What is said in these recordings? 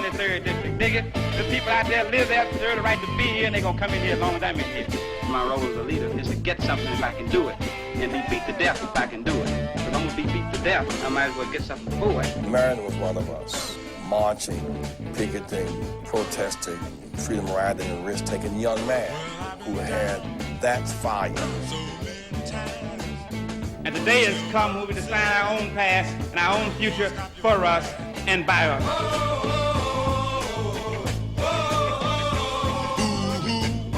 in the 3rd District. Dig it? The people out there live there, deserve the right to be here, and they're going to come in here as long as I'm in here. My role as a leader is to get something if I can do it, and be beat to death if I can do it. If I'm going to be beat to death, I might as well get something for it. Marion was one of us, marching, picketing, protesting, freedom riding and risk-taking young man who had that fire. And the day has come when we design our own past and our own future for us and by us.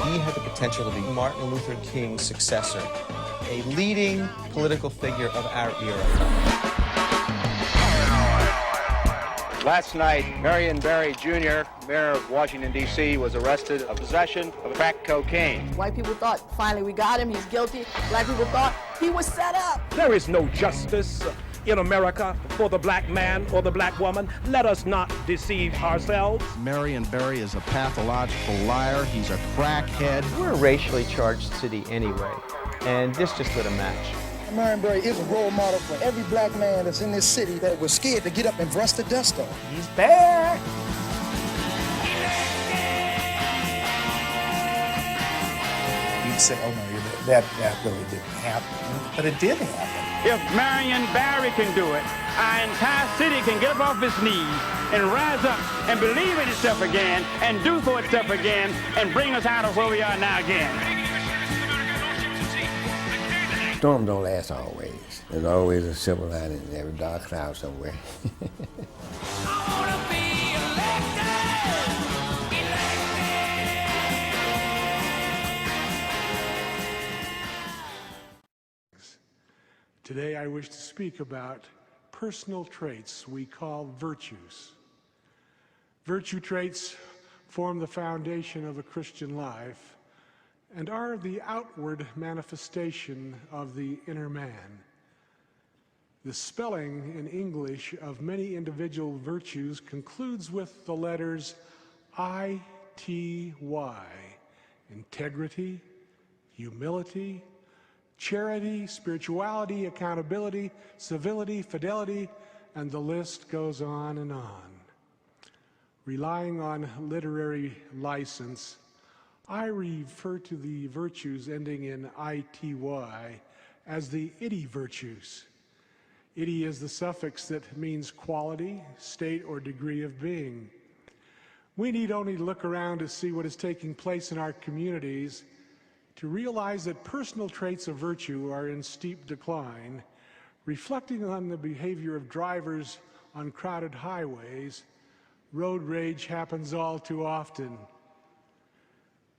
He had the potential to be Martin Luther King's successor, a leading political figure of our era. Last night, Marion Barry Jr., mayor of Washington, D.C., was arrested of possession of crack cocaine. White people thought, finally, we got him, he's guilty. Black people thought he was set up. There is no justice in America for the black man or the black woman. Let us not deceive ourselves. Marion Barry is a pathological liar. He's a crackhead. We're a racially charged city anyway, and this just lit a match. Marion Barry is a role model for every black man that's in this city that was scared to get up and brush the dust off. He's back. You'd say, oh no, that really didn't happen. But it did happen. If Marion Barry can do it, our entire city can get up off its knees and rise up and believe in itself again and do for itself again and bring us out of where we are now again. Storms don't last always. There's always a silver lining in every dark cloud somewhere. Today I wish to speak about personal traits we call virtues. Virtue traits form the foundation of a Christian life and are the outward manifestation of the inner man. The spelling in English of many individual virtues concludes with the letters I-T-Y, integrity, humility, charity, spirituality, accountability, civility, fidelity, and the list goes on and on. Relying on literary license, I refer to the virtues ending in I-T-Y as the ity virtues. Ity is the suffix that means quality, state, or degree of being. We need only look around to see what is taking place in our communities to realize that personal traits of virtue are in steep decline, reflecting on the behavior of drivers on crowded highways. Road rage happens all too often.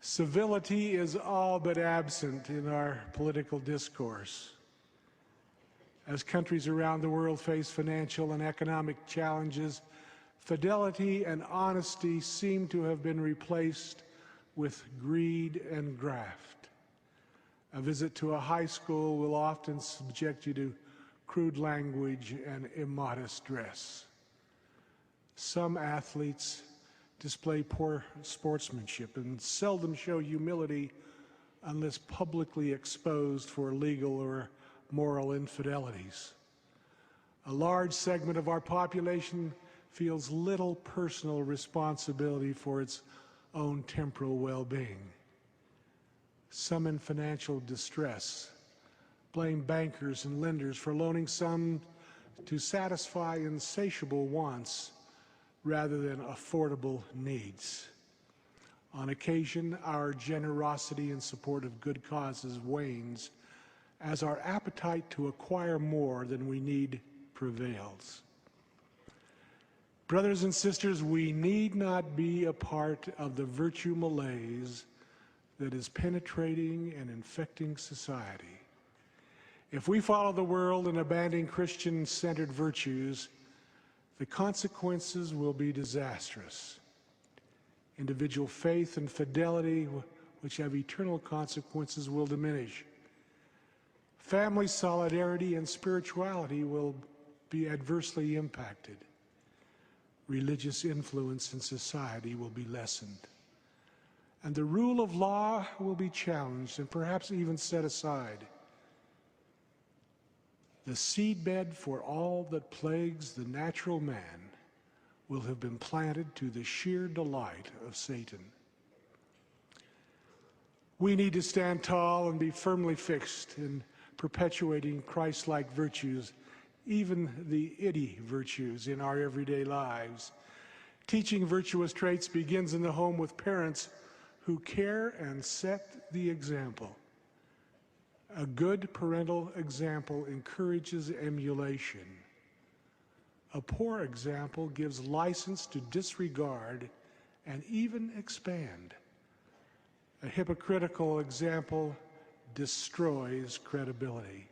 Civility is all but absent in our political discourse. As countries around the world face financial and economic challenges, fidelity and honesty seem to have been replaced with greed and graft. A visit to a high school will often subject you to crude language and immodest dress. Some athletes display poor sportsmanship and seldom show humility unless publicly exposed for legal or moral infidelities. A large segment of our population feels little personal responsibility for its own temporal well-being. Some in financial distress blame bankers and lenders for loaning some to satisfy insatiable wants rather than affordable needs. On occasion, our generosity in support of good causes wanes as our appetite to acquire more than we need prevails. Brothers and sisters, we need not be a part of the virtue malaise that is penetrating and infecting society. If we follow the world and abandon Christian-centered virtues, the consequences will be disastrous. Individual faith and fidelity, which have eternal consequences, will diminish. Family solidarity and spirituality will be adversely impacted. Religious influence in society will be lessened. And the rule of law will be challenged and perhaps even set aside. The seedbed for all that plagues the natural man will have been planted to the sheer delight of Satan. We need to stand tall and be firmly fixed in perpetuating Christ-like virtues, even the itty virtues in our everyday lives. Teaching virtuous traits begins in the home with parents who care and set the example. A good parental example encourages emulation. A poor example gives license to disregard and even expand. A hypocritical example destroys credibility.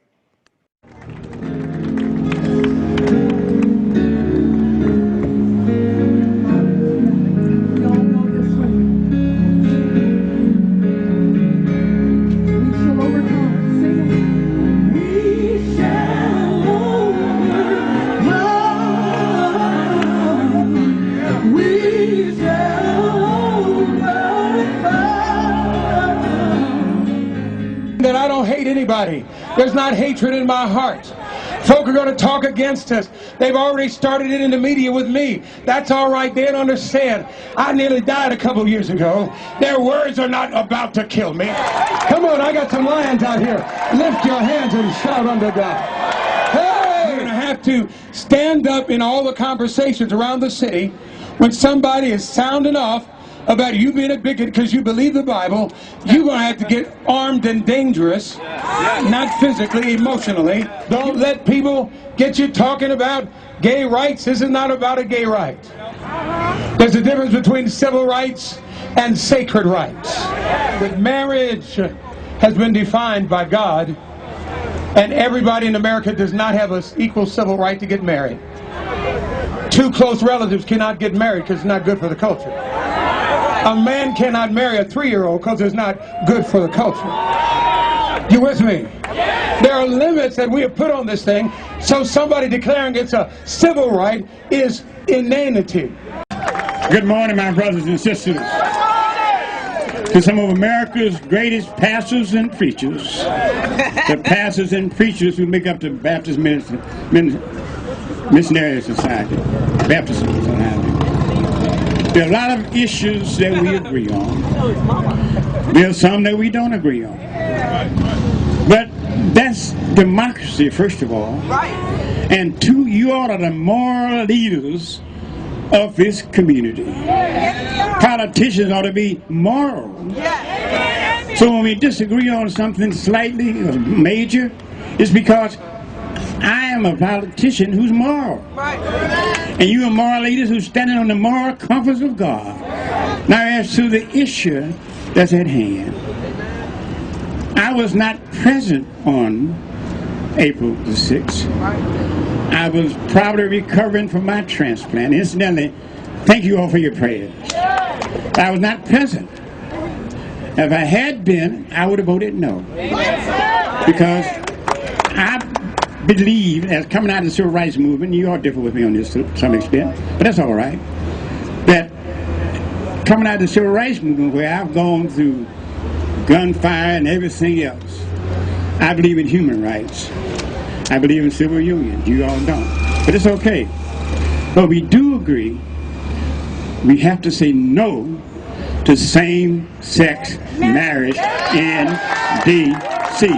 That I don't hate anybody. There's not hatred in my heart. Folk are going to talk against us. They've already started it in the media with me. That's all right. They don't understand. I nearly died a couple years ago. Their words are not about to kill me. Come on, I got some lions out here. Lift your hands and shout unto God. Hey! We're going to have to stand up in all the conversations around the city when somebody is sounding off about you being a bigot because you believe the Bible. You're going to have to get armed and dangerous, not physically, emotionally. Don't let people get you talking about gay rights. This is not about a gay right. There's a difference between civil rights and sacred rights. That marriage has been defined by God, and everybody in America does not have an equal civil right to get married. Two close relatives cannot get married because it's not good for the culture. A man cannot marry a 3-year-old because it's not good for the culture. You with me? There are limits that we have put on this thing, so somebody declaring it's a civil right is inanity. Good morning, my brothers and sisters. To some of America's greatest pastors and preachers, the pastors and preachers who make up the Baptist Missionary Society, Baptist Society. There are a lot of issues that we agree on. There are some that we don't agree on. But that's democracy, first of all. And two, you all are the moral leaders of this community. Politicians ought to be moral. So when we disagree on something slightly or major, it's because I am a politician who's moral. And you are moral leaders who's standing on the moral compass of God. Now as to the issue that's at hand, I was not present on April the 6th. I was probably recovering from my transplant. Incidentally, thank you all for your prayers. I was not present. If I had been, I would have voted no. Because I believe, as coming out of the civil rights movement, you all differ with me on this to some extent, but that's all right, that coming out of the civil rights movement, where I've gone through gunfire and everything else, I believe in human rights. I believe in civil unions. You all don't. But it's okay. But we do agree we have to say no to same-sex marriage in D.C.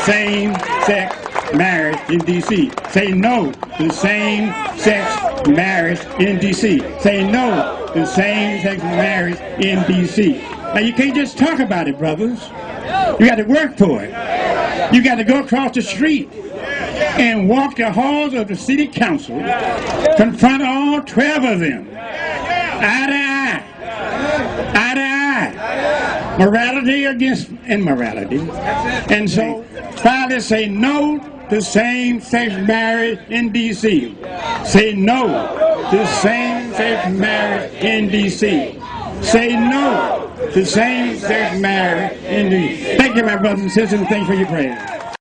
Same-sex marriage in D.C. Say no to same-sex marriage in D.C. Say no to same-sex marriage in D.C. Now you can't just talk about it, brothers. You got to work for it. You got to go across the street and walk the halls of the city council, confront all 12 of them, eye to eye, eye to eye, morality against immorality, and so finally say no to same-sex marriage in D.C. Say no to same-sex marriage in D.C. Say no to same-sex marriage in D.C. Thank you, my brothers and sisters, and thank you for your prayers.